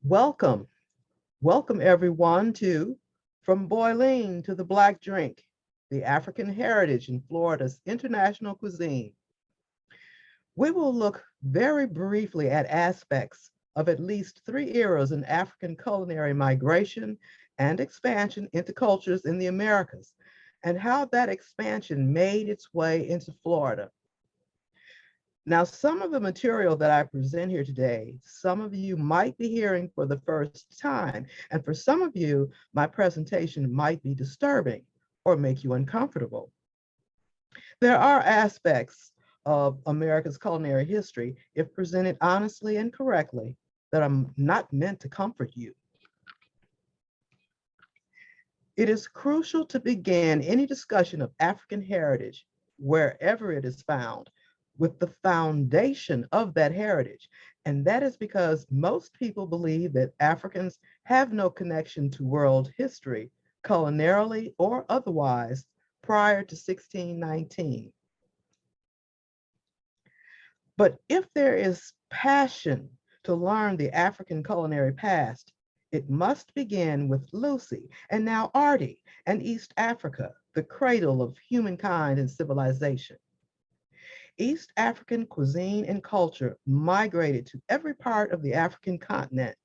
Welcome, welcome everyone to From Boiline to the Black Drink, the African heritage in Florida's international cuisine. We will look very briefly at aspects of at least three eras in African culinary migration and expansion into cultures in the Americas, and how that expansion made its way into Florida. Now, some of the material that I present here today, some of you might be hearing for the first time, and for some of you, my presentation might be disturbing or make you uncomfortable. There are aspects of America's culinary history, if presented honestly and correctly, that are not meant to comfort you. It is crucial to begin any discussion of African heritage, wherever it is found, with the foundation of that heritage. And that is because most people believe that Africans have no connection to world history, culinarily or otherwise, prior to 1619. But if there is passion to learn the African culinary past, it must begin with Lucy and now Artie and East Africa, the cradle of humankind and civilization. East African cuisine and culture migrated to every part of the African continent.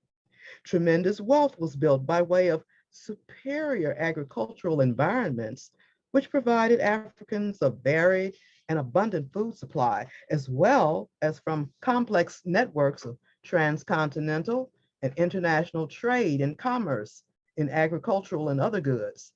Tremendous wealth was built by way of superior agricultural environments, which provided Africans a varied and abundant food supply, as well as from complex networks of transcontinental and international trade and commerce in agricultural and other goods.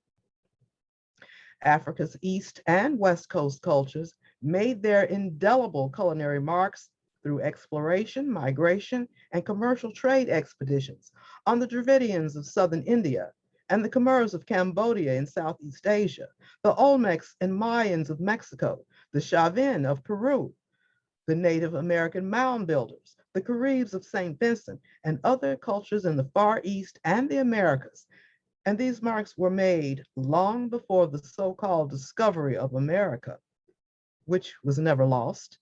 Africa's East and West Coast cultures made their indelible culinary marks through exploration, migration, and commercial trade expeditions on the Dravidians of southern India and the Khmers of Cambodia in Southeast Asia, the Olmecs and Mayans of Mexico, the Chavin of Peru, the Native American mound builders, the Caribs of St. Vincent, and other cultures in the Far East and the Americas. And these marks were made long before the so-called discovery of America, which was never lost.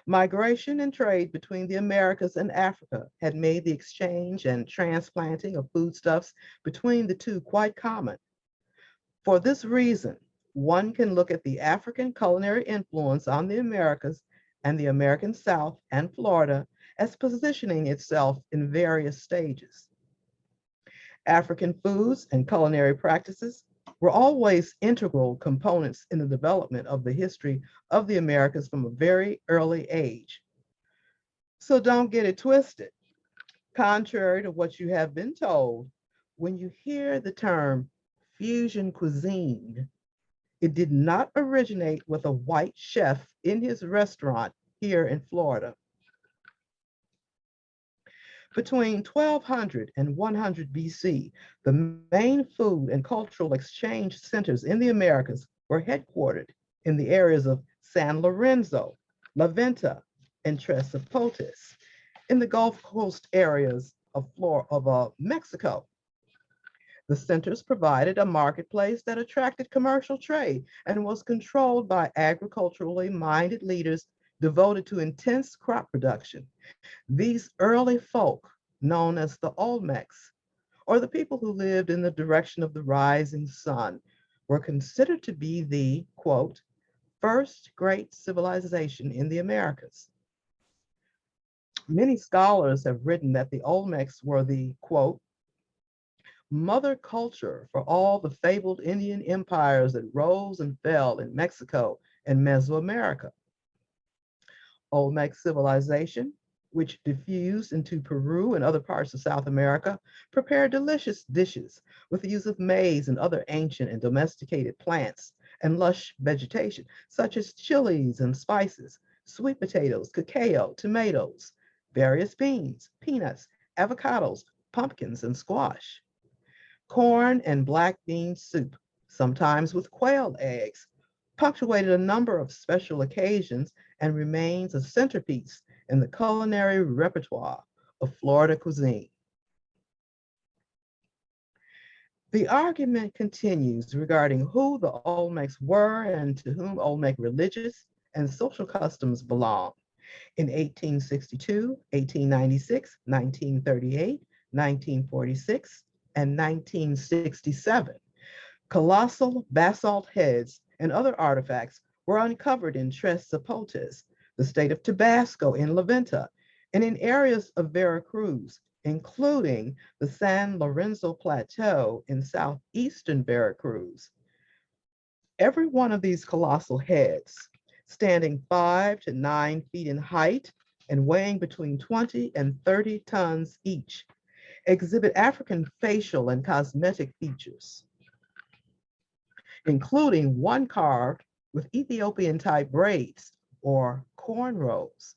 Migration and trade between the Americas and Africa had made the exchange and transplanting of foodstuffs between the two quite common. For this reason, one can look at the African culinary influence on the Americas and the American South and Florida as positioning itself in various stages. African foods and culinary practices were always integral components in the development of the history of the Americas from a very early age. So don't get it twisted. Contrary to what you have been told, when you hear the term fusion cuisine, it did not originate with a white chef in his restaurant here in Florida. Between 1200 and 100 BC, the main food and cultural exchange centers in the Americas were headquartered in the areas of San Lorenzo, La Venta, and Tres Zapotes, in the Gulf Coast areas of Mexico. The centers provided a marketplace that attracted commercial trade and was controlled by agriculturally minded leaders devoted to intense crop production. These early folk, known as the Olmecs, or the people who lived in the direction of the rising sun, were considered to be the, quote, first great civilization in the Americas. Many scholars have written that the Olmecs were the, quote, mother culture for all the fabled Indian empires that rose and fell in Mexico and Mesoamerica. Olmec civilization, which diffused into Peru and other parts of South America, prepared delicious dishes with the use of maize and other ancient and domesticated plants and lush vegetation, such as chilies and spices, sweet potatoes, cacao, tomatoes, various beans, peanuts, avocados, pumpkins, and squash. Corn and black bean soup, sometimes with quail eggs, punctuated a number of special occasions and remains a centerpiece in the culinary repertoire of Florida cuisine. The argument continues regarding who the Olmecs were and to whom Olmec religious and social customs belong. In 1862, 1896, 1938, 1946, and 1967, colossal basalt heads and other artifacts were uncovered in Tres Zapotes, the state of Tabasco in La Venta, and in areas of Veracruz, including the San Lorenzo Plateau in southeastern Veracruz. Every one of these colossal heads, standing 5 to 9 feet in height and weighing between 20 and 30 tons each, exhibit African facial and cosmetic features, including one carved with Ethiopian type braids or cornrows.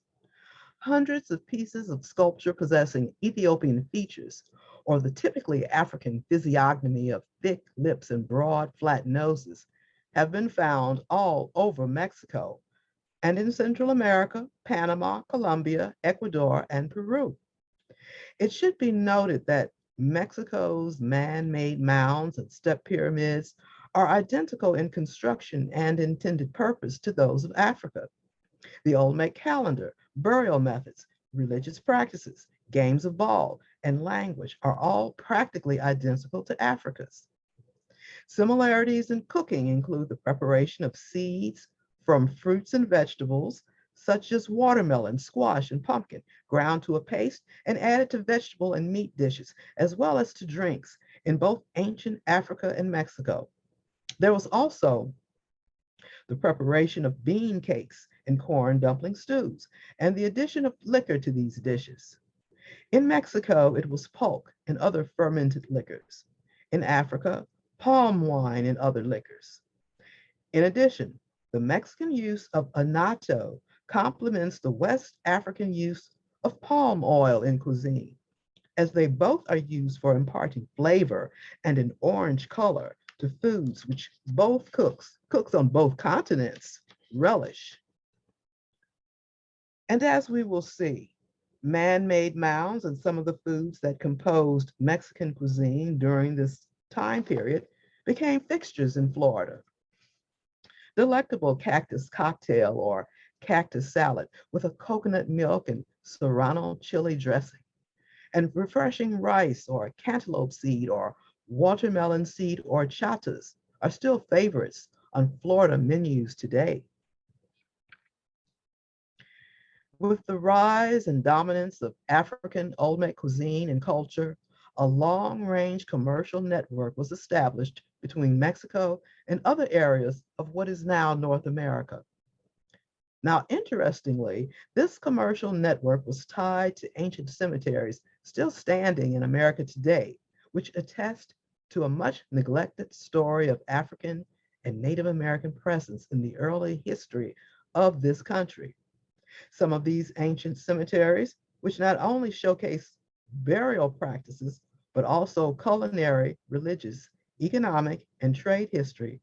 Hundreds of pieces of sculpture possessing Ethiopian features, or the typically African physiognomy of thick lips and broad, flat noses, have been found all over Mexico and in Central America, Panama, Colombia, Ecuador, and Peru. It should be noted that Mexico's man-made mounds and step pyramids are identical in construction and intended purpose to those of Africa. The Olmec calendar, burial methods, religious practices, games of ball, and language are all practically identical to Africa's. Similarities in cooking include the preparation of seeds from fruits and vegetables, such as watermelon, squash, and pumpkin, ground to a paste and added to vegetable and meat dishes, as well as to drinks in both ancient Africa and Mexico. There was also the preparation of bean cakes and corn dumpling stews, and the addition of liquor to these dishes. In Mexico, it was pulque and other fermented liquors. In Africa, palm wine and other liquors. In addition, the Mexican use of annatto complements the West African use of palm oil in cuisine, as they both are used for imparting flavor and an orange color to foods which both cooks on both continents relish. And as we will see, man-made mounds and some of the foods that composed Mexican cuisine during this time period became fixtures in Florida. Delectable cactus cocktail or cactus salad with a coconut milk and serrano chili dressing, and refreshing rice or cantaloupe seed or watermelon seed horchatas are still favorites on Florida menus today. With the rise and dominance of African Olmec cuisine and culture, a long-range commercial network was established between Mexico and other areas of what is now North America. Now, interestingly, this commercial network was tied to ancient cemeteries still standing in America today, which attest to a much neglected story of African and Native American presence in the early history of this country. Some of these ancient cemeteries, which not only showcase burial practices, but also culinary, religious, economic, and trade history,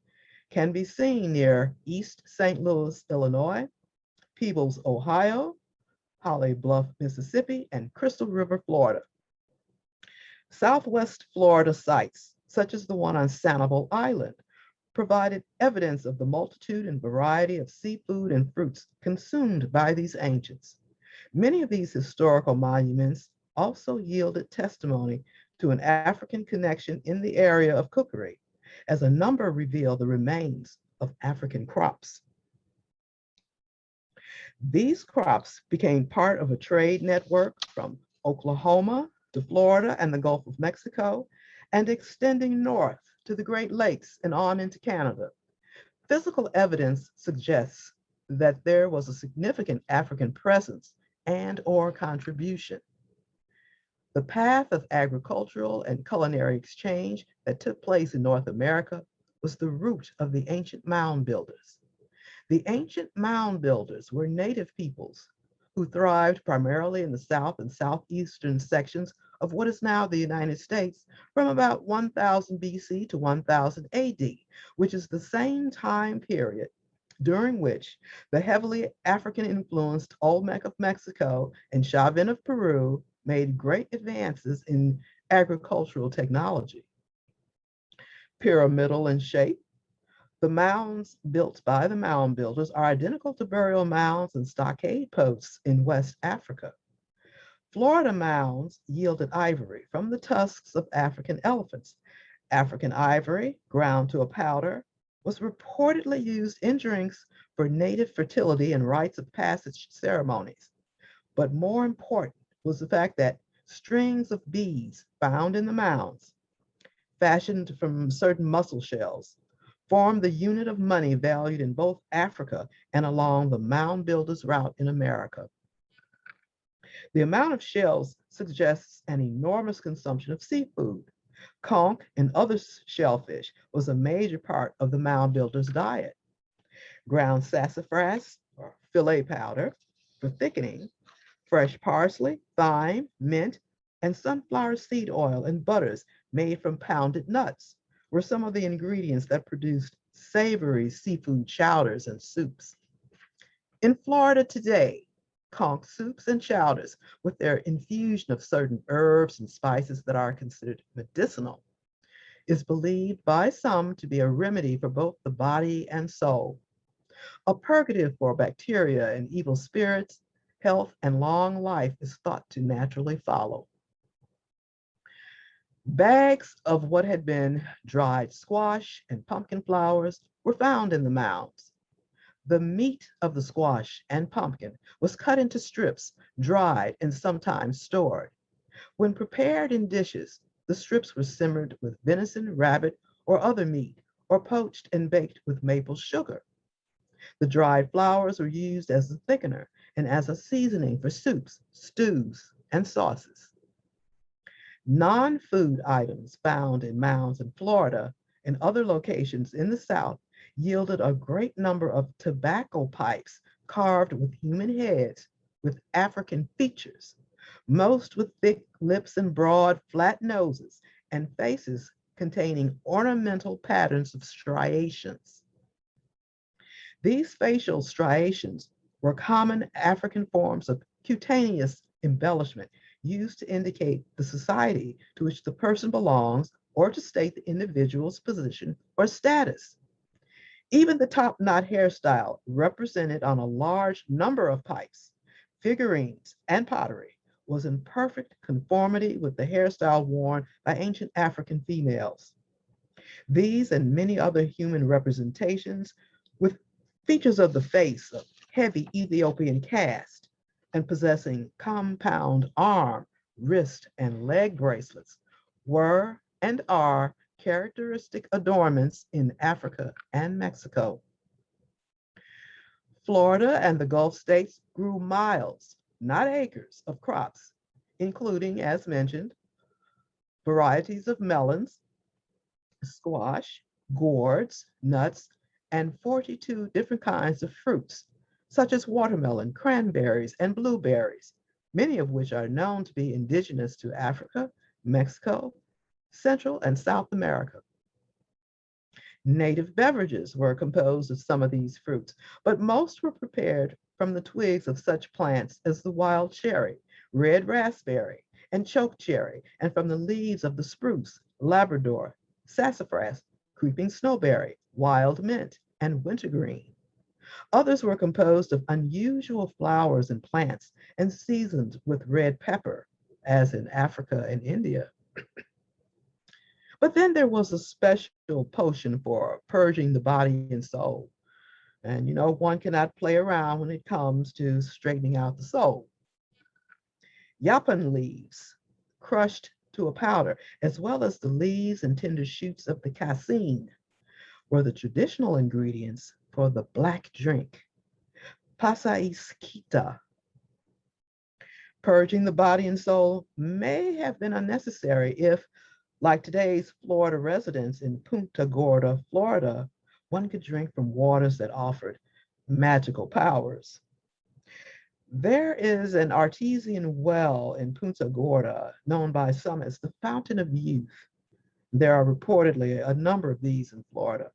can be seen near East St. Louis, Illinois, Peebles, Ohio, Holly Bluff, Mississippi, and Crystal River, Florida. Southwest Florida sites, such as the one on Sanibel Island, provided evidence of the multitude and variety of seafood and fruits consumed by these ancients. Many of these historical monuments also yielded testimony to an African connection in the area of cookery, as a number reveal the remains of African crops. These crops became part of a trade network from Oklahoma to Florida and the Gulf of Mexico, and extending north to the Great Lakes and on into Canada. Physical evidence suggests that there was a significant African presence and or contribution. The path of agricultural and culinary exchange that took place in North America was the root of the ancient mound builders. The ancient mound builders were native peoples who thrived primarily in the south and southeastern sections of what is now the United States from about 1000 BC to 1000 AD, which is the same time period during which the heavily African influenced Olmec of Mexico and Chauvin of Peru made great advances in agricultural technology. Pyramidal in shape, the mounds built by the mound builders are identical to burial mounds and stockade posts in West Africa. Florida mounds yielded ivory from the tusks of African elephants. African ivory, ground to a powder, was reportedly used in drinks for native fertility and rites of passage ceremonies. But more important was the fact that strings of beads found in the mounds, fashioned from certain mussel shells, formed the unit of money valued in both Africa and along the mound builders' route in America. The amount of shells suggests an enormous consumption of seafood. Conch and other shellfish was a major part of the mound builders' diet. Ground sassafras or fillet powder for thickening, fresh parsley, thyme, mint, and sunflower seed oil and butters made from pounded nuts were some of the ingredients that produced savory seafood chowders and soups. In Florida today, conch soups and chowders, with their infusion of certain herbs and spices that are considered medicinal, is believed by some to be a remedy for both the body and soul, a purgative for bacteria and evil spirits. Health and long life is thought to naturally follow. Bags of what had been dried squash and pumpkin flowers were found in the mounds. The meat of the squash and pumpkin was cut into strips, dried, and sometimes stored. When prepared in dishes, the strips were simmered with venison, rabbit, or other meat, or poached and baked with maple sugar. The dried flowers were used as a thickener and as a seasoning for soups, stews, and sauces. Non-food items found in mounds in Florida and other locations in the South yielded a great number of tobacco pipes carved with human heads with African features, most with thick lips and broad, flat noses, and faces containing ornamental patterns of striations. These facial striations were common African forms of cutaneous embellishment used to indicate the society to which the person belongs or to state the individual's position or status. Even the top knot hairstyle represented on a large number of pipes, figurines, and pottery was in perfect conformity with the hairstyle worn by ancient African females. These and many other human representations with features of the face of heavy Ethiopian cast and possessing compound arm, wrist, and leg bracelets were and are characteristic adornments in Africa and Mexico. Florida and the Gulf states grew miles, not acres, of crops, including, as mentioned, varieties of melons, squash, gourds, nuts, and 42 different kinds of fruits, such as watermelon, cranberries, and blueberries, many of which are known to be indigenous to Africa, Mexico, Central and South America. Native beverages were composed of some of these fruits, but most were prepared from the twigs of such plants as the wild cherry, red raspberry, and choke cherry, and from the leaves of the spruce, Labrador, sassafras, creeping snowberry, wild mint, and wintergreen. Others were composed of unusual flowers and plants and seasoned with red pepper, as in Africa and India. But then there was a special potion for purging the body and soul. And one cannot play around when it comes to straightening out the soul. Yapan leaves, crushed to a powder, as well as the leaves and tender shoots of the cassine, were the traditional ingredients for the black drink, pasaisquita. Purging the body and soul may have been unnecessary if, like today's Florida residents in Punta Gorda, Florida, one could drink from waters that offered magical powers. There is an artesian well in Punta Gorda, known by some as the Fountain of Youth. There are reportedly a number of these in Florida.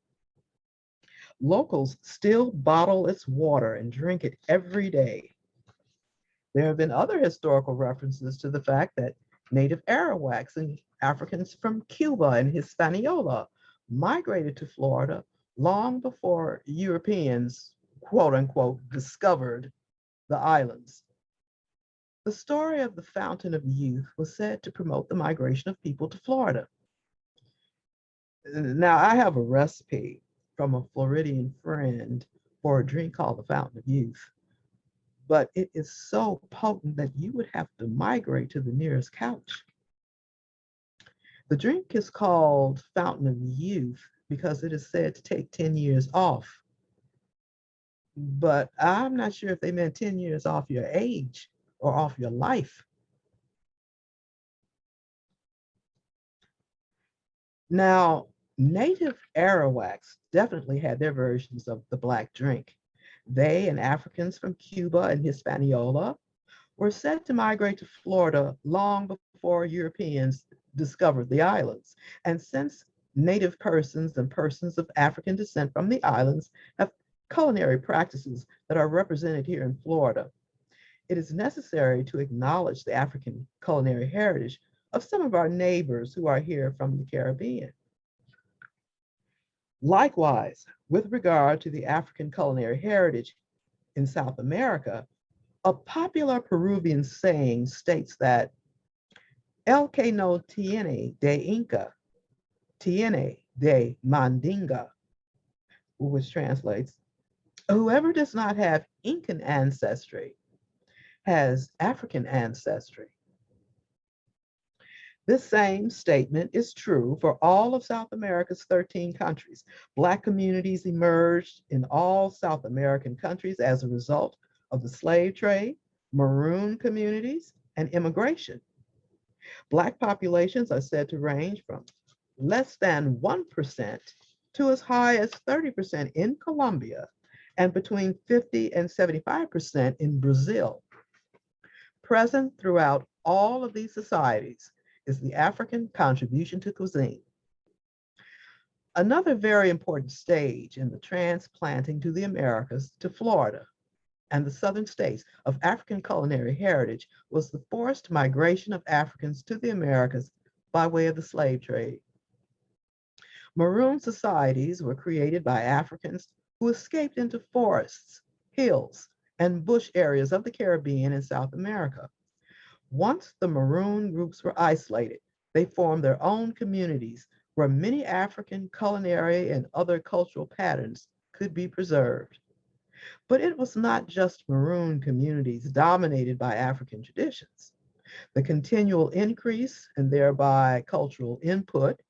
Locals still bottle its water and drink it every day. There have been other historical references to the fact that native Arawaks and Africans from Cuba and Hispaniola migrated to Florida long before Europeans, quote unquote, discovered the islands. The story of the Fountain of Youth was said to promote the migration of people to Florida. Now, I have a recipe from a Floridian friend for a drink called the Fountain of Youth, but it is so potent that you would have to migrate to the nearest couch. The drink is called Fountain of Youth because it is said to take 10 years off, but I'm not sure if they meant 10 years off your age or off your life. Now, native Arawaks definitely had their versions of the black drink. They and Africans from Cuba and Hispaniola were said to migrate to Florida long before Europeans discovered the islands. And since native persons and persons of African descent from the islands have culinary practices that are represented here in Florida, it is necessary to acknowledge the African culinary heritage of some of our neighbors who are here from the Caribbean. Likewise, with regard to the African culinary heritage in South America, a popular Peruvian saying states that el que no tiene de Inca, tiene de Mandinga, which translates, whoever does not have Incan ancestry has African ancestry. This same statement is true for all of South America's 13 countries. Black communities emerged in all South American countries as a result of the slave trade, maroon communities, and immigration. Black populations are said to range from less than 1% to as high as 30% in Colombia and between 50 and 75% in Brazil. Present throughout all of these societies is the African contribution to cuisine. Another very important stage in the transplanting to the Americas to Florida and the southern states of African culinary heritage was the forced migration of Africans to the Americas by way of the slave trade. Maroon societies were created by Africans who escaped into forests, hills, and bush areas of the Caribbean and South America. Once the maroon groups were isolated, they formed their own communities where many African culinary and other cultural patterns could be preserved. But it was not just maroon communities dominated by African traditions. The continual increase and thereby cultural input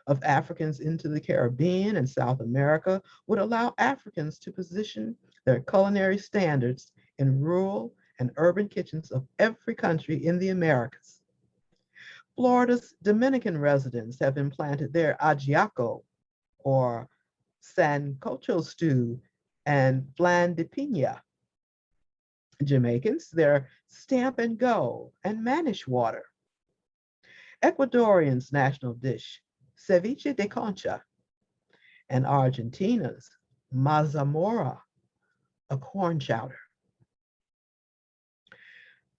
of Africans into the Caribbean and South America would allow Africans to position their culinary standards in rural and urban kitchens of every country in the Americas. Florida's Dominican residents have implanted their ajiaco or sancocho stew and flan de piña. Jamaicans, their stamp and go and manish water. Ecuadorians' national dish, ceviche de concha, and Argentina's mazamorra, a corn chowder.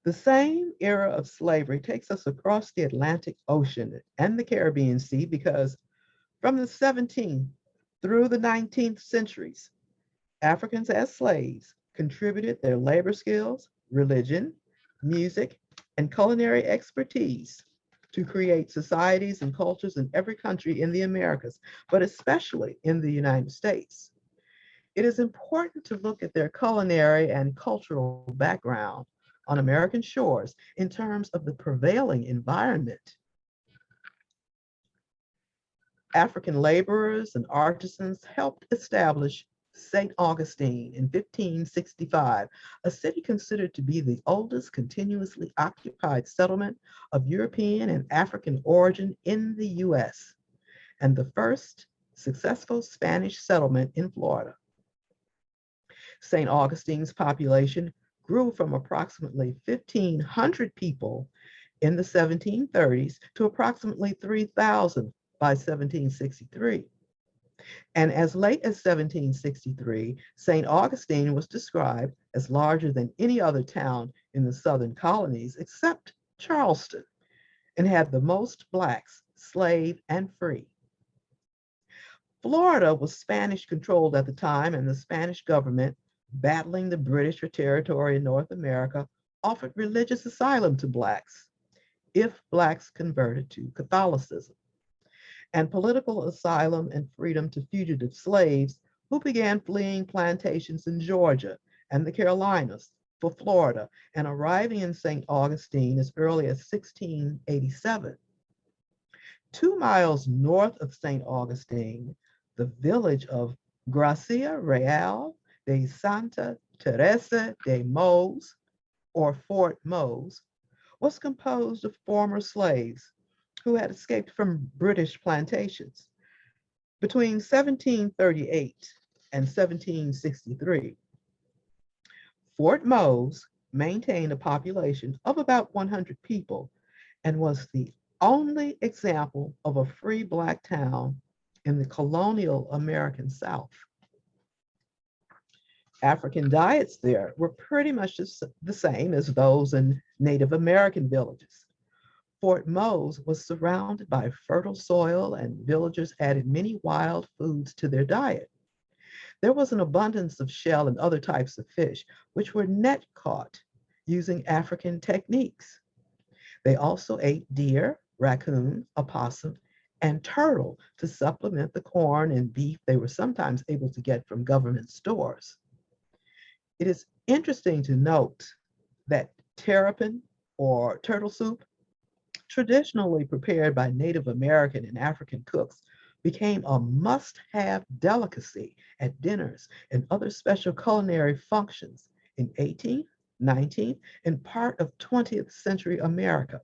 The same era of slavery takes us across the Atlantic Ocean and the Caribbean Sea because from the 17th through the 19th centuries, Africans as slaves contributed their labor skills, religion, music, and culinary expertise to create societies and cultures in every country in the Americas, but especially in the United States. It is important to look at their culinary and cultural background on American shores in terms of the prevailing environment. African laborers and artisans helped establish St. Augustine in 1565, a city considered to be the oldest continuously occupied settlement of European and African origin in the US, and the first successful Spanish settlement in Florida. St. Augustine's population grew from approximately 1,500 people in the 1730s to approximately 3,000 by 1763. And as late as 1763, St. Augustine was described as larger than any other town in the southern colonies except Charleston, and had the most Blacks, slave and free. Florida was Spanish controlled at the time, and the Spanish government, battling the British for territory in North America, offered religious asylum to Blacks if Blacks converted to Catholicism, and political asylum and freedom to fugitive slaves who began fleeing plantations in Georgia and the Carolinas for Florida and arriving in St. Augustine as early as 1687. 2 miles north of St. Augustine, the village of Gracia Real de Santa Teresa de Mose, or Fort Mose, was composed of former slaves who had escaped from British plantations. Between 1738 and 1763, Fort Mose maintained a population of about 100 people and was the only example of a free Black town in the colonial American South. African diets there were pretty much the same as those in Native American villages. Fort Mose was surrounded by fertile soil, and villagers added many wild foods to their diet. There was an abundance of shell and other types of fish, which were net caught using African techniques. They also ate deer, raccoon, opossum, and turtle to supplement the corn and beef they were sometimes able to get from government stores. It is interesting to note that terrapin, or turtle soup, traditionally prepared by Native American and African cooks, became a must-have delicacy at dinners and other special culinary functions in 18th, 19th, and part of 20th century America.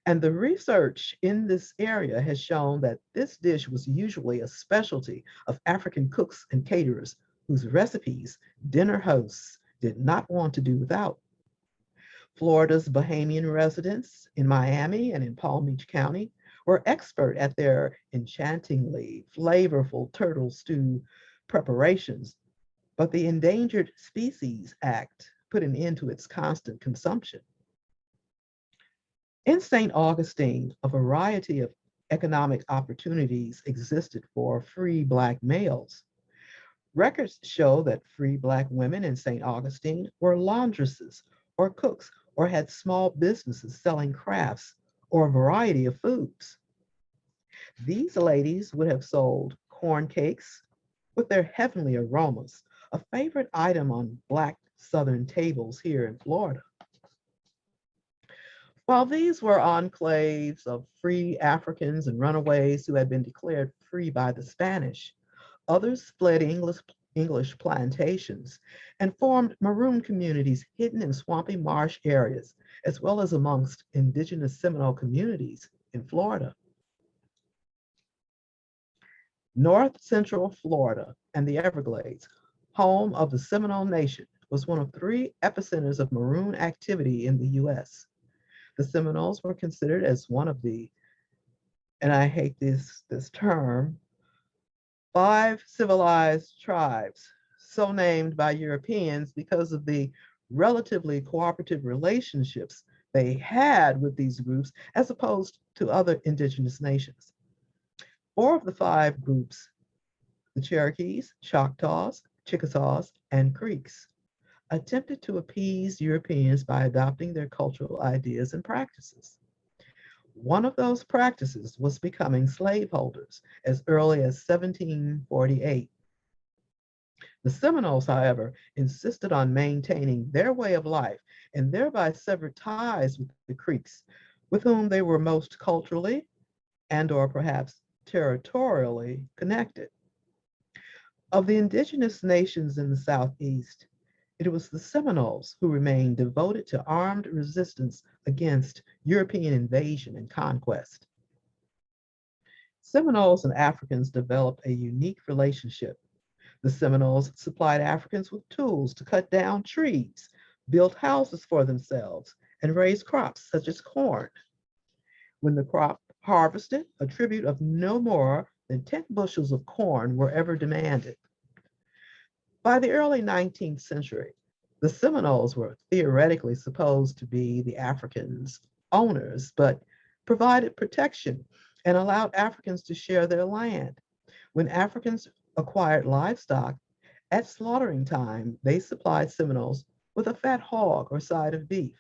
And the research in this area has shown that this dish was usually a specialty of African cooks and caterers whose recipes dinner hosts did not want to do without. Florida's Bahamian residents in Miami and in Palm Beach County were expert at their enchantingly flavorful turtle stew preparations, but the Endangered Species Act put an end to its constant consumption. In St. Augustine, a variety of economic opportunities existed for free Black males. Records show that free Black women in St. Augustine were laundresses or cooks or had small businesses selling crafts or a variety of foods. These ladies would have sold corn cakes with their heavenly aromas, a favorite item on Black Southern tables here in Florida. While these were enclaves of free Africans and runaways who had been declared free by the Spanish, others fled English plantations and formed maroon communities hidden in swampy marsh areas, as well as amongst indigenous Seminole communities in Florida. North Central Florida and the Everglades, home of the Seminole Nation, was one of 3 epicenters of maroon activity in the US. The Seminoles were considered as one of the, and I hate this term, 5 civilized tribes, so named by Europeans because of the relatively cooperative relationships they had with these groups as opposed to other indigenous nations. 4 of the 5 groups, the Cherokees, Choctaws, Chickasaws, and Creeks, attempted to appease Europeans by adopting their cultural ideas and practices. One of those practices was becoming slaveholders as early as 1748. The Seminoles, however, insisted on maintaining their way of life and thereby severed ties with the Creeks, with whom they were most culturally and or perhaps territorially connected. Of the indigenous nations in the Southeast, it was the Seminoles who remained devoted to armed resistance against European invasion and conquest. Seminoles and Africans developed a unique relationship. The Seminoles supplied Africans with tools to cut down trees, build houses for themselves, and raise crops such as corn. When the crop harvested, a tribute of no more than 10 bushels of corn were ever demanded. By the early 19th century, the Seminoles were theoretically supposed to be the Africans' owners, but provided protection and allowed Africans to share their land. When Africans acquired livestock, at slaughtering time, they supplied Seminoles with a fat hog or side of beef.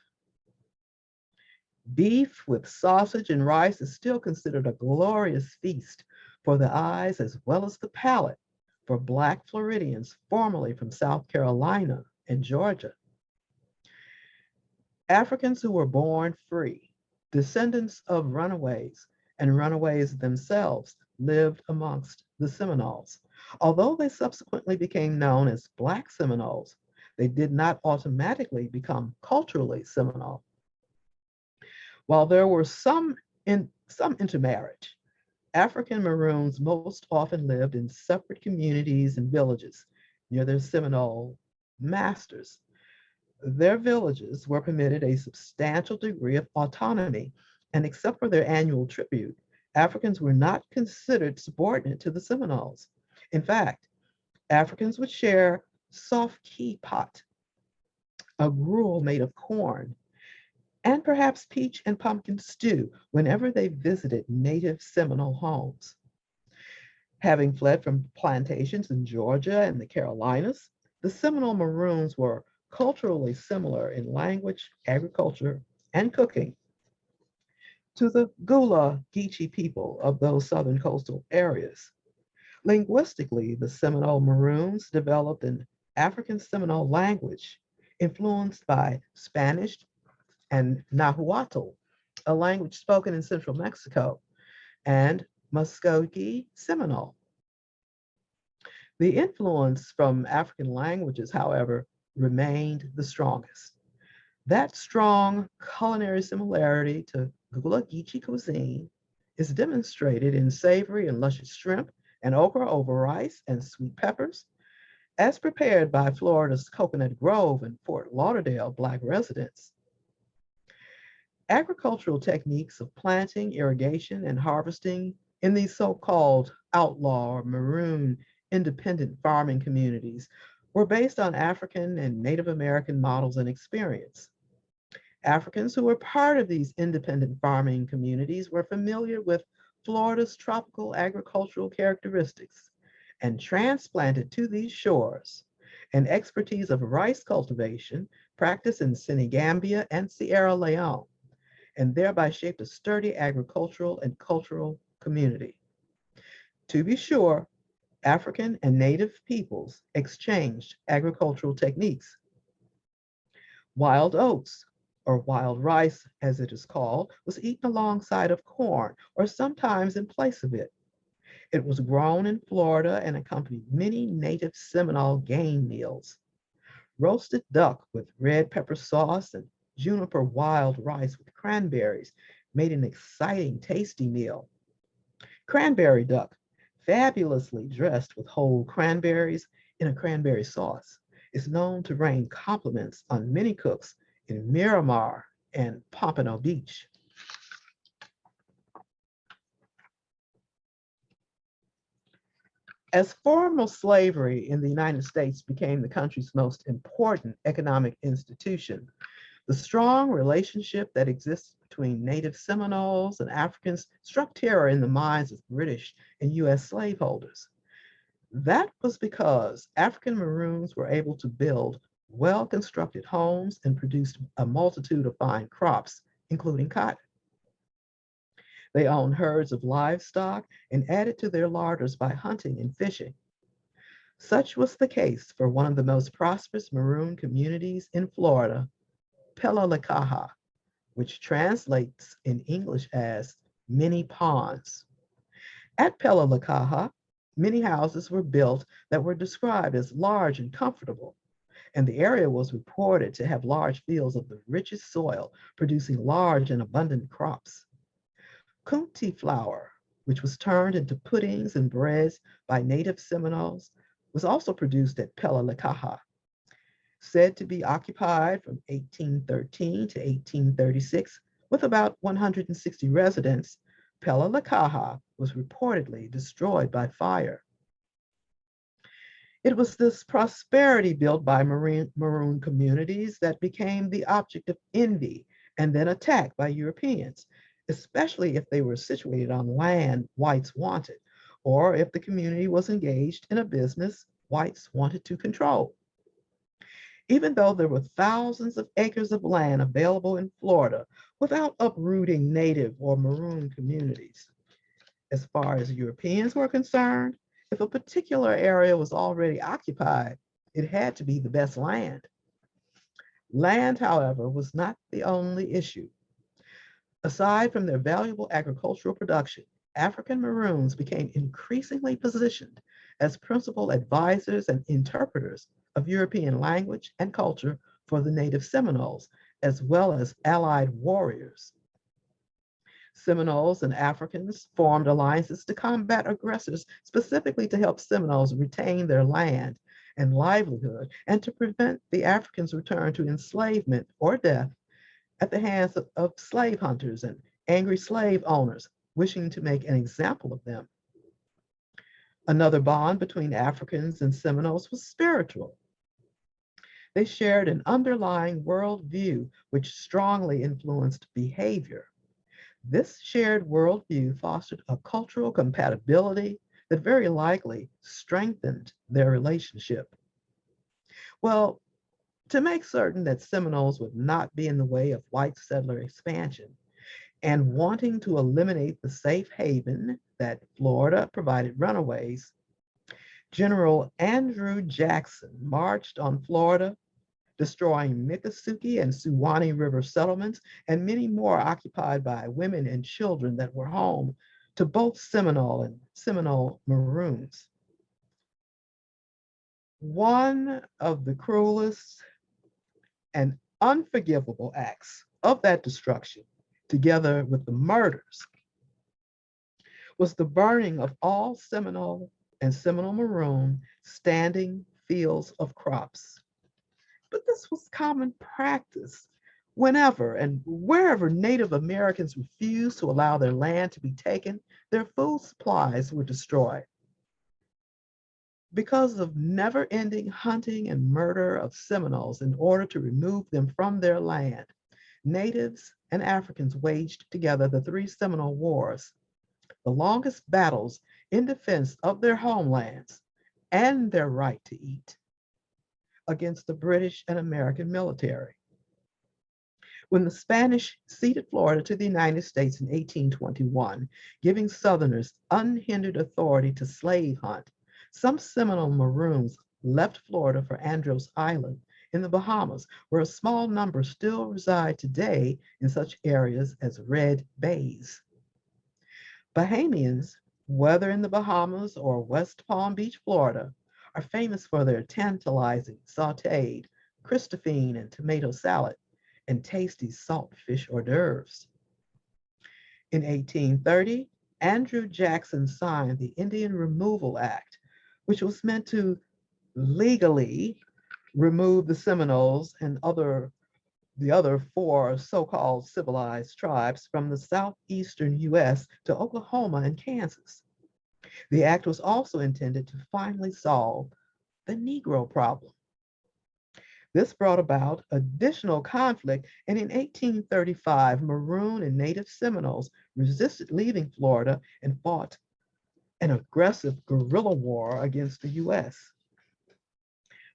Beef with sausage and rice is still considered a glorious feast for the eyes as well as the palate for Black Floridians formerly from South Carolina and Georgia. Africans who were born free, descendants of runaways, and runaways themselves lived amongst the Seminoles. Although they subsequently became known as Black Seminoles, they did not automatically become culturally Seminole. While there were some intermarriage, African Maroons most often lived in separate communities and villages near their Seminole masters. Their villages were permitted a substantial degree of autonomy, and except for their annual tribute, Africans were not considered subordinate to the Seminoles. In fact, Africans would share soft key pot, a gruel made of corn, and perhaps peach and pumpkin stew whenever they visited native Seminole homes. Having fled from plantations in Georgia and the Carolinas, the Seminole Maroons were culturally similar in language, agriculture, and cooking to the Gullah Geechee people of those southern coastal areas. Linguistically, the Seminole Maroons developed an African Seminole language influenced by Spanish and Nahuatl, a language spoken in central Mexico, and Muskogee Seminole. The influence from African languages, however, remained the strongest. That strong culinary similarity to Gullah Geechee cuisine is demonstrated in savory and luscious shrimp and okra over rice and sweet peppers, as prepared by Florida's Coconut Grove and Fort Lauderdale Black residents. Agricultural techniques of planting, irrigation, and harvesting in these so-called outlaw or maroon independent farming communities were based on African and Native American models and experience. Africans who were part of these independent farming communities were familiar with Florida's tropical agricultural characteristics and transplanted to these shores an expertise of rice cultivation practiced in Senegambia and Sierra Leone, and thereby shaped a sturdy agricultural and cultural community. To be sure, African and Native peoples exchanged agricultural techniques. Wild oats, or wild rice as it is called, was eaten alongside of corn, or sometimes in place of it. It was grown in Florida and accompanied many native Seminole game meals. Roasted duck with red pepper sauce and juniper wild rice with cranberries made an exciting, tasty meal. Cranberry duck, fabulously dressed with whole cranberries in a cranberry sauce, is known to rain compliments on many cooks in Miramar and Pompano Beach. As formal slavery in the United States became the country's most important economic institution, the strong relationship that exists between native Seminoles and Africans struck terror in the minds of British and US slaveholders. That was because African Maroons were able to build well-constructed homes and produced a multitude of fine crops, including cotton. They owned herds of livestock and added to their larders by hunting and fishing. Such was the case for one of the most prosperous Maroon communities in Florida, Pellalikaha, which translates in English as many ponds. At Pellalikaha, many houses were built that were described as large and comfortable, and the area was reported to have large fields of the richest soil, producing large and abundant crops. Kunti flour, which was turned into puddings and breads by native Seminoles, was also produced at Pellalikaha. Said to be occupied from 1813 to 1836 with about 160 residents, Pellalikaha was reportedly destroyed by fire. It was this prosperity built by Maroon communities that became the object of envy and then attacked by Europeans, especially if they were situated on land whites wanted, or if the community was engaged in a business whites wanted to control. Even though there were thousands of acres of land available in Florida without uprooting native or maroon communities. As far as Europeans were concerned, if a particular area was already occupied, it had to be the best land. Land, however, was not the only issue. Aside from their valuable agricultural production, African Maroons became increasingly positioned as principal advisors and interpreters of European language and culture for the native Seminoles, as well as allied warriors. Seminoles and Africans formed alliances to combat aggressors, specifically to help Seminoles retain their land and livelihood and to prevent the Africans' return to enslavement or death at the hands of slave hunters and angry slave owners wishing to make an example of them. Another bond between Africans and Seminoles was spiritual. They shared an underlying worldview which strongly influenced behavior. This shared worldview fostered a cultural compatibility that very likely strengthened their relationship. Well, to make certain that Seminoles would not be in the way of white settler expansion, and wanting to eliminate the safe haven that Florida provided runaways, General Andrew Jackson marched on Florida, destroying Miccosukee and Suwannee River settlements and many more occupied by women and children that were home to both Seminole and Seminole Maroons. One of the cruelest and unforgivable acts of that destruction, together with the murders, was the burning of all Seminole and Seminole Maroon standing fields of crops. But this was common practice whenever and wherever Native Americans refused to allow their land to be taken, their food supplies were destroyed. Because of never-ending hunting and murder of Seminoles in order to remove them from their land, Natives and Africans waged together the three Seminole Wars, the longest battles in defense of their homelands and their right to eat against the British and American military. When the Spanish ceded Florida to the United States in 1821, giving Southerners unhindered authority to slave hunt, some Seminole Maroons left Florida for Andros Island in the Bahamas, where a small number still reside today in such areas as Red Bays. Bahamians, whether in the Bahamas or West Palm Beach, Florida, are famous for their tantalizing sauteed Christophine and tomato salad and tasty saltfish hors d'oeuvres. In 1830, Andrew Jackson signed the Indian Removal Act, which was meant to legally remove the Seminoles and the other four so-called civilized tribes from the southeastern US to Oklahoma and Kansas. The act was also intended to finally solve the Negro problem. This brought about additional conflict, and in 1835, Maroon and Native Seminoles resisted leaving Florida and fought an aggressive guerrilla war against the US.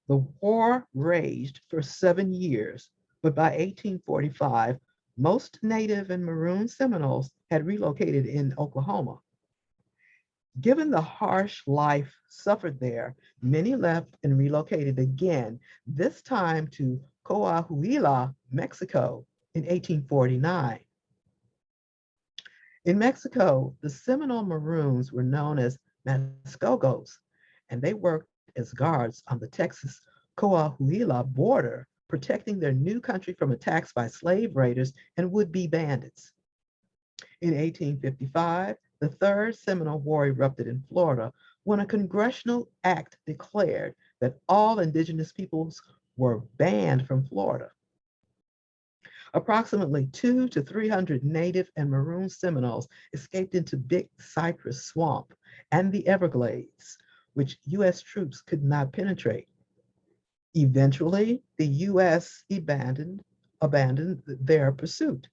The war raged for 7 years, but by 1845, most Native and Maroon Seminoles had relocated in Oklahoma. Given the harsh life suffered there, many left and relocated again, this time to Coahuila, Mexico in 1849. In Mexico, the Seminole Maroons were known as Mascogos, and they worked as guards on the Texas Coahuila border, protecting their new country from attacks by slave raiders and would-be bandits. In 1855, the Third Seminole War erupted in Florida when a congressional act declared that all indigenous peoples were banned from Florida. Approximately 200 to 300 Native and Maroon Seminoles escaped into Big Cypress Swamp and the Everglades, which US troops could not penetrate. Eventually, the US abandoned their pursuit.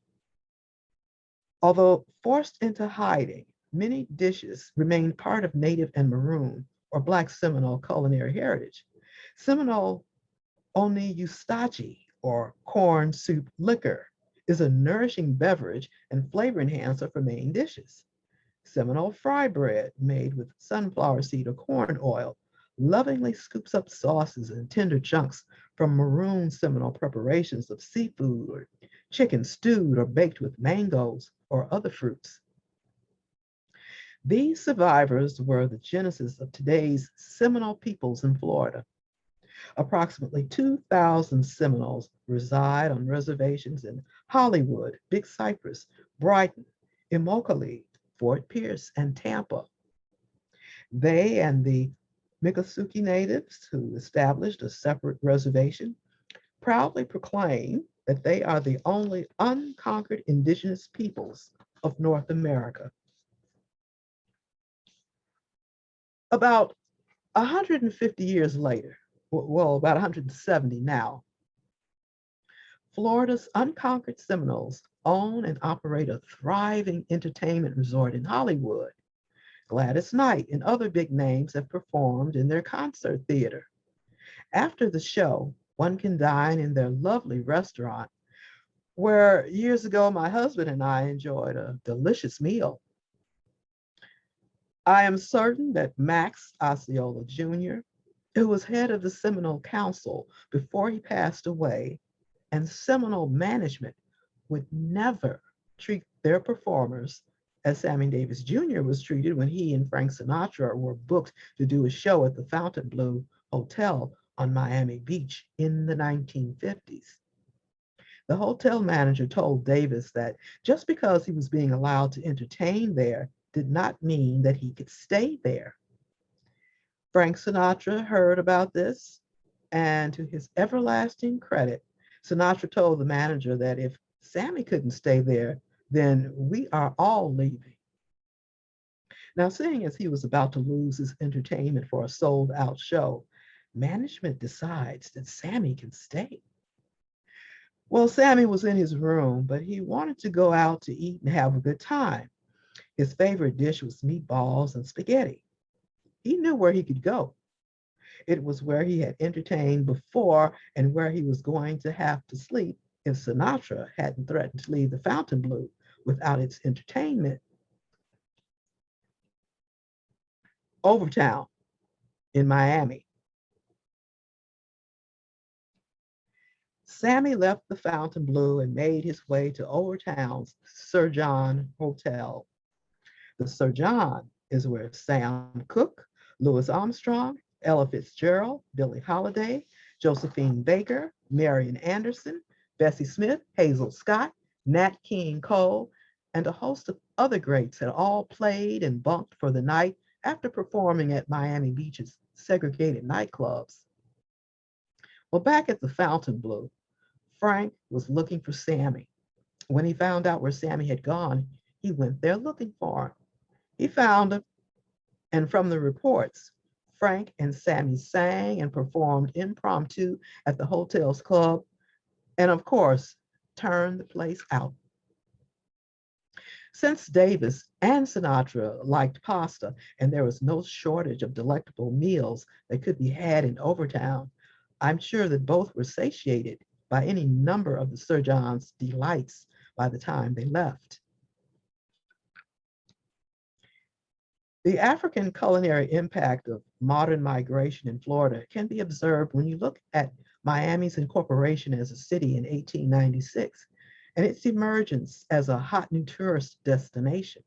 Although forced into hiding, many dishes remain part of Native and Maroon or Black Seminole culinary heritage. Seminole Oni Ustachi, or corn soup liquor, is a nourishing beverage and flavor enhancer for main dishes. Seminole fry bread, made with sunflower seed or corn oil, lovingly scoops up sauces and tender chunks from maroon Seminole preparations of seafood or chicken stewed or baked with mangoes or other fruits. These survivors were the genesis of today's Seminole peoples in Florida. Approximately 2,000 Seminoles reside on reservations in Hollywood, Big Cypress, Brighton, Immokalee, Fort Pierce, and Tampa. They and the Miccosukee natives, who established a separate reservation, proudly proclaim that they are the only unconquered indigenous peoples of North America. About 150 years later, well, about 170 now, Florida's unconquered Seminoles own and operate a thriving entertainment resort in Hollywood. Gladys Knight and other big names have performed in their concert theater. After the show, one can dine in their lovely restaurant, where years ago my husband and I enjoyed a delicious meal. I am certain that Max Osceola Jr., who was head of the Seminole Council before he passed away, and Seminole management would never treat their performers as Sammy Davis Jr. was treated when he and Frank Sinatra were booked to do a show at the Fontainebleau Hotel on Miami Beach in the 1950s. The hotel manager told Davis that just because he was being allowed to entertain there did not mean that he could stay there. Frank Sinatra heard about this, and to his everlasting credit, Sinatra told the manager that if Sammy couldn't stay there, then we are all leaving. Now, seeing as he was about to lose his entertainment for a sold out show, management decides that Sammy can stay. Well, Sammy was in his room, but he wanted to go out to eat and have a good time. His favorite dish was meatballs and spaghetti. He knew where he could go. It was where he had entertained before and where he was going to have to sleep if Sinatra hadn't threatened to leave the Fontainebleau without its entertainment. Overtown in Miami. Sammy left the Fontainebleau and made his way to Overtown's Sir John Hotel. The Sir John is where Sam Cooke, Louis Armstrong, Ella Fitzgerald, Billie Holiday, Josephine Baker, Marian Anderson, Bessie Smith, Hazel Scott, Nat King Cole, and a host of other greats had all played and bunked for the night after performing at Miami Beach's segregated nightclubs. Well, back at the Fontainebleau, Frank was looking for Sammy. When he found out where Sammy had gone, he went there looking for him. He found him, and from the reports, Frank and Sammy sang and performed impromptu at the hotel's club, and of course, turned the place out. Since Davis and Sinatra liked pasta, and there was no shortage of delectable meals that could be had in Overtown, I'm sure that both were satiated by any number of the Sir John's delights by the time they left. The African culinary impact of modern migration in Florida can be observed when you look at Miami's incorporation as a city in 1896 and its emergence as a hot new tourist destination.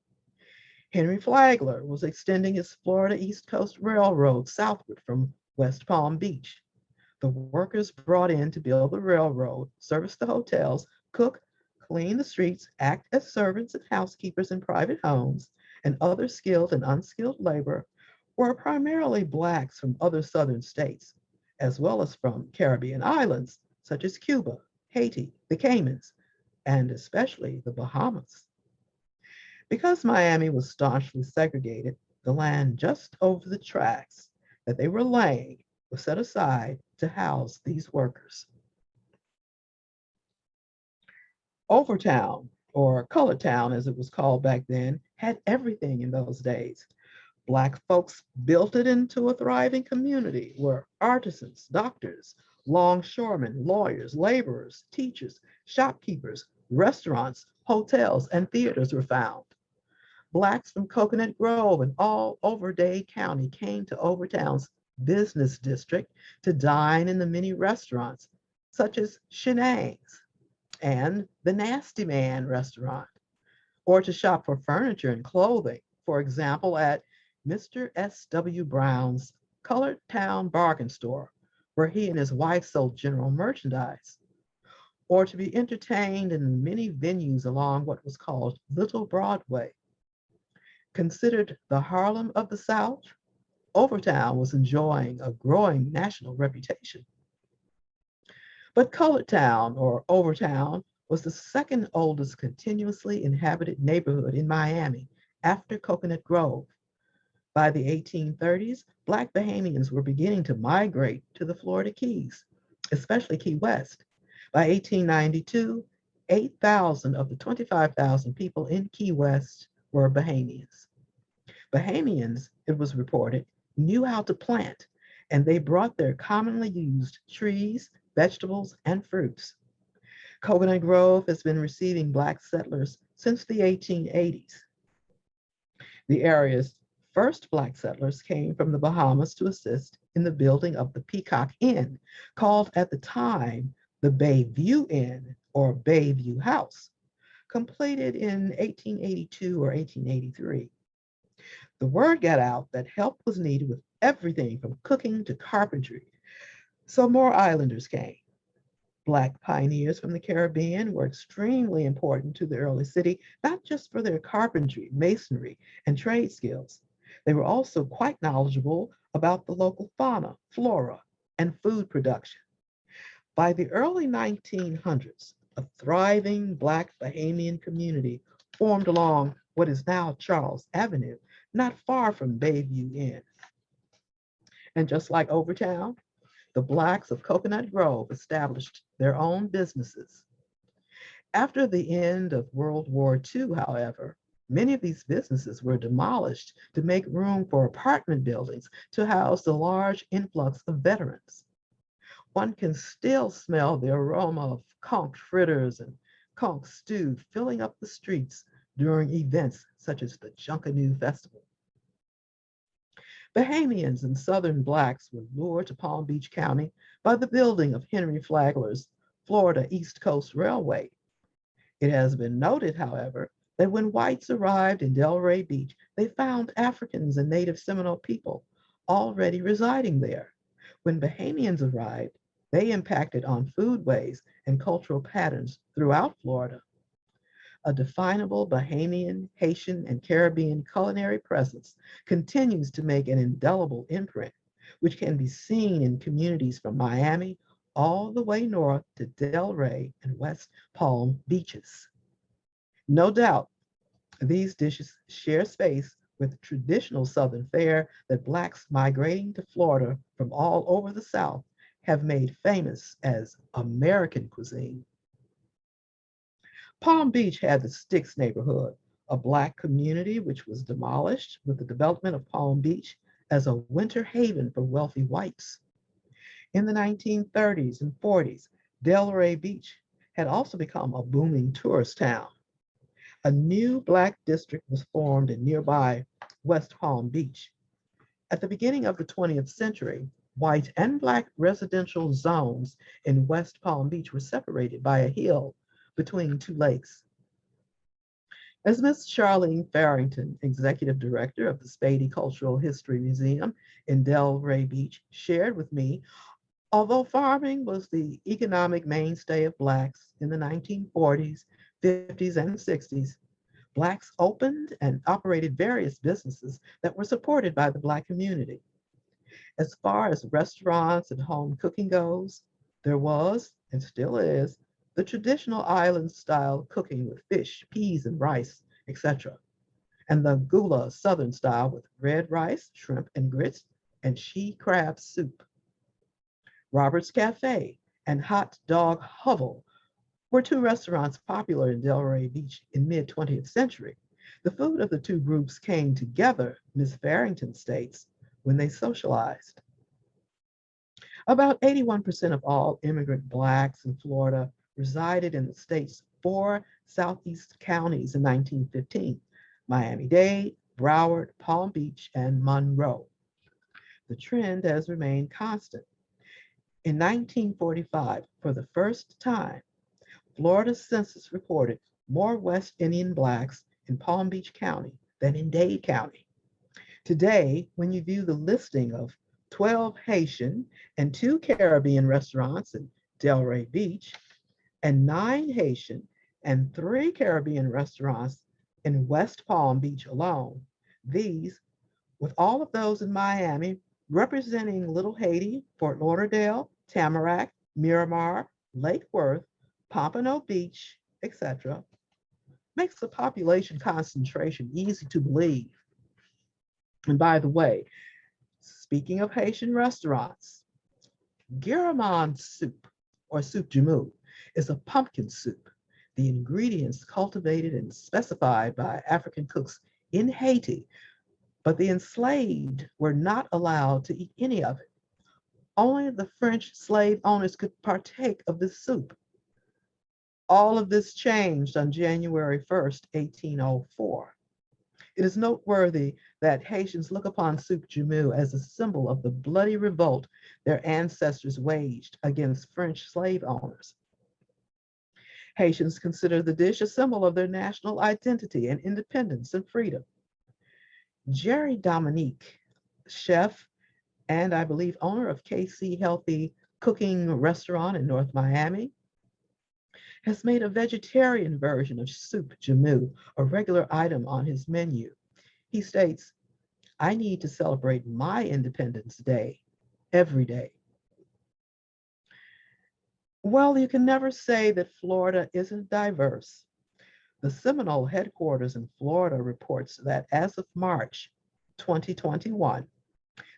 Henry Flagler was extending his Florida East Coast Railroad southward from West Palm Beach. The workers brought in to build the railroad, service the hotels, cook, clean the streets, act as servants and housekeepers in private homes, and other skilled and unskilled labor were primarily Blacks from other southern states, as well as from Caribbean islands such as Cuba, Haiti, the Caymans, and especially the Bahamas. Because Miami was staunchly segregated, the land just over the tracks that they were laying was set aside to house these workers. Overtown or Colored Town as it was called back then, had everything in those days. Black folks built it into a thriving community where artisans, doctors, longshoremen, lawyers, laborers, teachers, shopkeepers, restaurants, hotels, and theaters were found. Blacks from Coconut Grove and all over Dade County came to Overtown's business district to dine in the many restaurants, such as Shenanigans and the Nasty Man restaurant, or to shop for furniture and clothing, for example, at Mr. S.W. Brown's Colored Town Bargain Store, where he and his wife sold general merchandise, or to be entertained in many venues along what was called Little Broadway. Considered the Harlem of the South, Overtown was enjoying a growing national reputation. But Colored Town, or Overtown, was the second oldest continuously inhabited neighborhood in Miami after Coconut Grove. By the 1830s, Black Bahamians were beginning to migrate to the Florida Keys, especially Key West. By 1892, 8,000 of the 25,000 people in Key West were Bahamians. Bahamians, it was reported, knew how to plant, and they brought their commonly used trees, vegetables, and fruits. Coconut Grove has been receiving Black settlers since the 1880s. The area's first Black settlers came from the Bahamas to assist in the building of the Peacock Inn, called at the time the Bayview Inn or Bayview House, completed in 1882 or 1883. The word got out that help was needed with everything from cooking to carpentry, so more islanders came. Black pioneers from the Caribbean were extremely important to the early city, not just for their carpentry, masonry, and trade skills. They were also quite knowledgeable about the local fauna, flora, and food production. By the early 1900s, a thriving Black Bahamian community formed along what is now Charles Avenue, not far from Bayview Inn. And just like Overtown, the Blacks of Coconut Grove established their own businesses. After the end of World War II, however, many of these businesses were demolished to make room for apartment buildings to house the large influx of veterans. One can still smell the aroma of conch fritters and conch stew filling up the streets during events such as the Junkanoo Festival. Bahamians and Southern Blacks were lured to Palm Beach County by the building of Henry Flagler's Florida East Coast Railway. It has been noted, however, that when whites arrived in Delray Beach, they found Africans and Native Seminole people already residing there. When Bahamians arrived, they impacted on foodways and cultural patterns throughout Florida. A definable Bahamian, Haitian, and Caribbean culinary presence continues to make an indelible imprint, which can be seen in communities from Miami all the way north to Delray and West Palm Beaches. No doubt, these dishes share space with traditional Southern fare that Blacks migrating to Florida from all over the South have made famous as American cuisine. Palm Beach had the Sticks neighborhood, a Black community which was demolished with the development of Palm Beach as a winter haven for wealthy whites. In the 1930s and 40s, Delray Beach had also become a booming tourist town. A new Black district was formed in nearby West Palm Beach. At the beginning of the 20th century, white and Black residential zones in West Palm Beach were separated by a hill between two lakes. As Ms. Charlene Farrington, Executive Director of the Spivey Cultural History Museum in Delray Beach, shared with me, although farming was the economic mainstay of Blacks in the 1940s, 50s, and 60s, Blacks opened and operated various businesses that were supported by the Black community. As far as restaurants and home cooking goes, there was, and still is, the traditional island style cooking with fish, peas, and rice, etc., and the gula southern style with red rice, shrimp and grits, and she crab soup. Robert's Cafe and Hot Dog Hovel were two restaurants popular in Delray Beach in mid-20th century. The food of the two groups came together, Ms. Farrington states, when they socialized. About 81% of all immigrant Blacks in Florida resided in the state's four southeast counties in 1915: Miami-Dade, Broward, Palm Beach, and Monroe. The trend has remained constant. In 1945, for the first time, Florida's census reported more West Indian Blacks in Palm Beach County than in Dade County. Today, when you view the listing of 12 Haitian and 2 Caribbean restaurants in Delray Beach, and 9 Haitian and 3 Caribbean restaurants in West Palm Beach alone, these, with all of those in Miami, representing Little Haiti, Fort Lauderdale, Tamarack, Miramar, Lake Worth, Pompano Beach, etc., makes the population concentration easy to believe. And by the way, speaking of Haitian restaurants, Guéramon soup, or soup jamu, is a pumpkin soup. The ingredients cultivated and specified by African cooks in Haiti, but the enslaved were not allowed to eat any of it. Only the French slave owners could partake of this soup. All of this changed on January 1st, 1804. It is noteworthy that Haitians look upon soup jamu as a symbol of the bloody revolt their ancestors waged against French slave owners. Haitians consider the dish a symbol of their national identity and independence and freedom. Jerry Dominique, chef and I believe owner of KC Healthy Cooking Restaurant in North Miami, has made a vegetarian version of soup jamu a regular item on his menu. He states, "I need to celebrate my Independence Day every day." Well, you can never say that Florida isn't diverse. The Seminole headquarters in Florida reports that as of March 2021,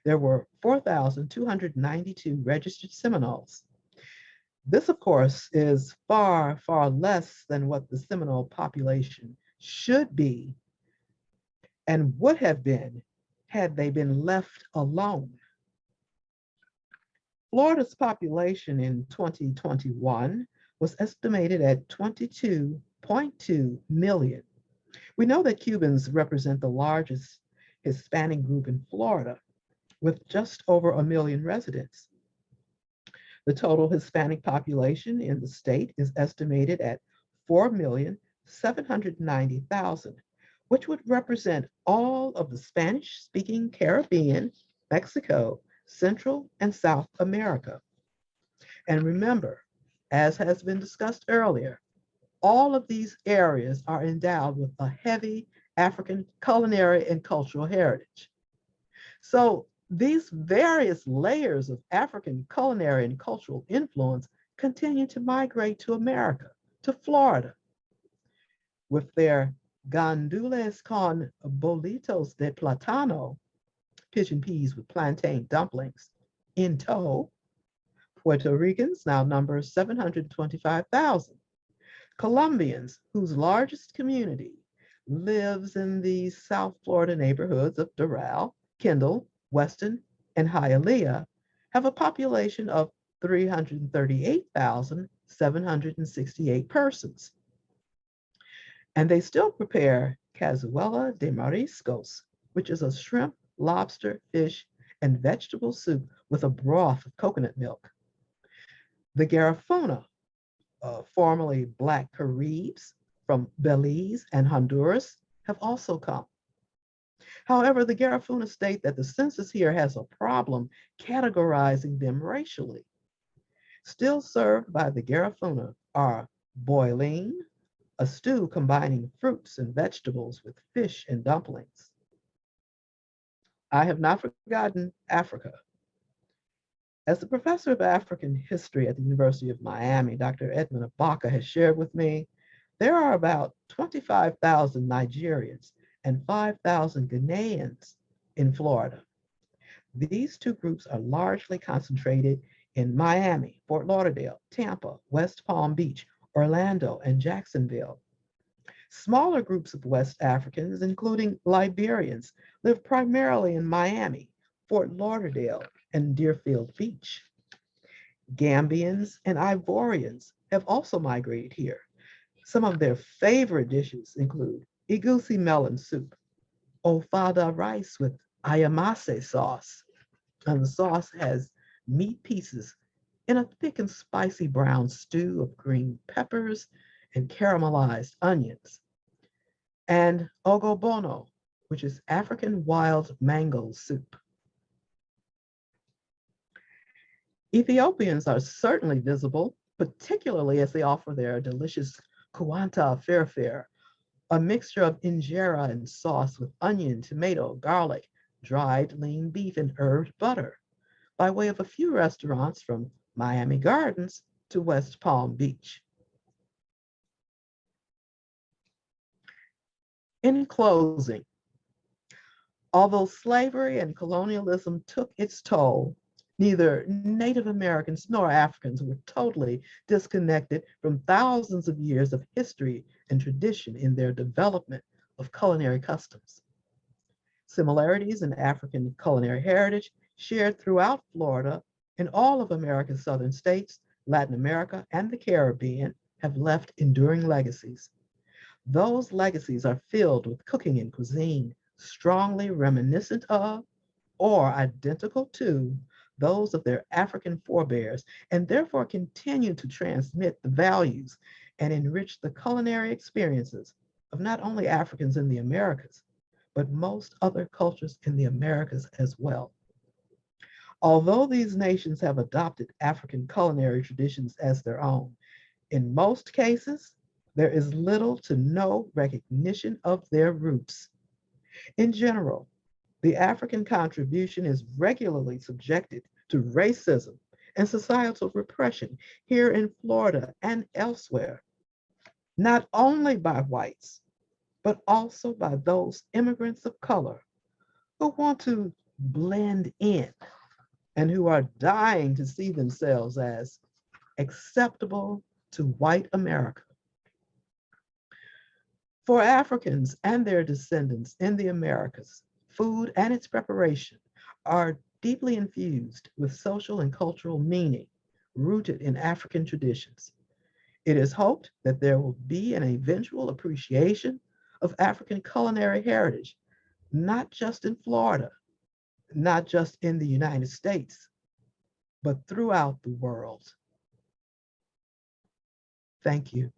there were 4,292 registered Seminoles. This, of course, is far, far less than what the Seminole population should be and would have been had they been left alone. Florida's population in 2021 was estimated at 22.2 million. We know that Cubans represent the largest Hispanic group in Florida, with just over 1 million residents. The total Hispanic population in the state is estimated at 4,790,000, which would represent all of the Spanish-speaking Caribbean, Mexico, Central, and South America. And remember, as has been discussed earlier, all of these areas are endowed with a heavy African culinary and cultural heritage. So these various layers of African culinary and cultural influence continue to migrate to America, to Florida, with their gandules con bolitos de platano, pigeon peas with plantain dumplings, in tow. Puerto Ricans now number 725,000. Colombians, whose largest community lives in the South Florida neighborhoods of Doral, Kendall, Weston, and Hialeah, have a population of 338,768 persons. And they still prepare cazuela de mariscos, which is a shrimp, lobster, fish, and vegetable soup with a broth of coconut milk. The Garifuna, formerly Black Caribs from Belize and Honduras, have also come. However, the Garifuna state that the census here has a problem categorizing them racially. Still served by the Garifuna are boiline, a stew combining fruits and vegetables with fish and dumplings. I have not forgotten Africa. As the professor of African history at the University of Miami, Dr. Edmund Abaka has shared with me, there are about 25,000 Nigerians and 5,000 Ghanaians in Florida. These two groups are largely concentrated in Miami, Fort Lauderdale, Tampa, West Palm Beach, Orlando, and Jacksonville. Smaller groups of West Africans, including Liberians, live primarily in Miami, Fort Lauderdale, and Deerfield Beach. Gambians and Ivorians have also migrated here. Some of their favorite dishes include egusi melon soup, ofada rice with ayamase sauce, and the sauce has meat pieces in a thick and spicy brown stew of green peppers and caramelized onions, and ogobono, which is African wild mango soup. Ethiopians are certainly visible, particularly as they offer their delicious kuanta firfir, a mixture of injera and sauce with onion, tomato, garlic, dried lean beef, and herb butter, by way of a few restaurants from Miami Gardens to West Palm Beach. In closing, although slavery and colonialism took its toll, neither Native Americans nor Africans were totally disconnected from thousands of years of history and tradition in their development of culinary customs. Similarities in African culinary heritage shared throughout Florida and all of America's southern states, Latin America, and the Caribbean have left enduring legacies. Those legacies are filled with cooking and cuisine strongly reminiscent of or identical to those of their African forebears, and therefore continue to transmit the values and enrich the culinary experiences of not only Africans in the Americas, but most other cultures in the Americas as well. Although these nations have adopted African culinary traditions as their own, in most cases, there is little to no recognition of their roots. In general, the African contribution is regularly subjected to racism and societal repression here in Florida and elsewhere, not only by whites, but also by those immigrants of color who want to blend in and who are dying to see themselves as acceptable to white America. For Africans and their descendants in the Americas, food and its preparation are deeply infused with social and cultural meaning rooted in African traditions. It is hoped that there will be an eventual appreciation of African culinary heritage, not just in Florida, not just in the United States, but throughout the world. Thank you.